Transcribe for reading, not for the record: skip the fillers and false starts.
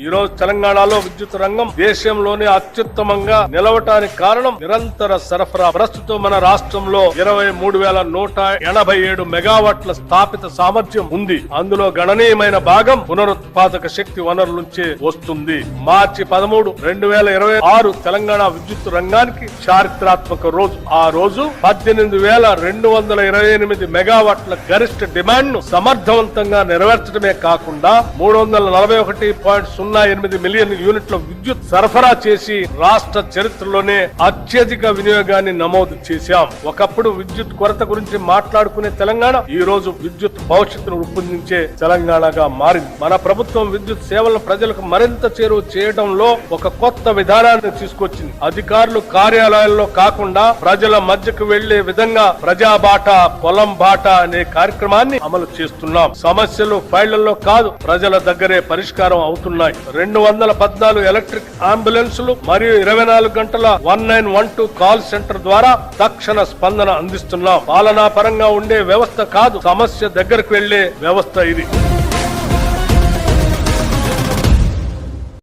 ఈ రోజు తెలంగాణలో విద్యుత్ రంగం దేశంలోనే అత్యుత్తమంగా నిలవటానికి కారణం నిరంతర సరఫరా. ప్రస్తుతం మన రాష్ట్రంలో 23,187 మెగావాట్ల స్థాపిత సామర్థ్యం ఉంది. అందులో గణనీయమైన భాగం పునరుత్పాదక శక్తి వనరుల నుంచే వస్తుంది. మార్చి 13, 2026 తెలంగాణ విద్యుత్ రంగానికి చారిత్రాత్మక రోజు. ఆ రోజు 18,228 మెగావాట్ల గరిష్ట డిమాండ్ ను సమర్థవంతంగా నెరవేర్చడమే కాకుండా 341.08 మిలియన్ యూనిట్ల విద్యుత్ సరఫరా చేసి రాష్ట్ర చరిత్రలోనే అత్యధిక వినియోగాన్ని నమోదు చేశాం. ఒకప్పుడు విద్యుత్ కొరత గురించి మాట్లాడుకునే తెలంగాణ ఈ రోజు విద్యుత్ భవిష్యత్తును రూపొందించే తెలంగాణగా మారింది. మన ప్రభుత్వం విద్యుత్ సేవలను ప్రజలకు మరింత చేరువ చేయడంలో ఒక కొత్త విధానాన్ని తీసుకొచ్చింది. అధికారులు కార్యాలయాల్లో కాకుండా ప్రజల మధ్యకు వెళ్లే విధంగా ప్రజాబాట, పొలం బాట అనే కార్యక్రమాన్ని అమలు చేస్తున్నాం. సమస్యలు ఫైళ్లలో కాదు, ప్రజల దగ్గరే పరిష్కారం అవుతున్నాయి. 214 ఎలక్ట్రిక్ అంబులెన్సులు మరియు 24 గంటల 1912 కాల్ సెంటర్ ద్వారా తక్షణ స్పందన అందిస్తున్నాం. పాలనా పరంగా ఉండే వ్యవస్థ కాదు, సమస్య దగ్గరకు వెళ్లే వ్యవస్థ ఇది.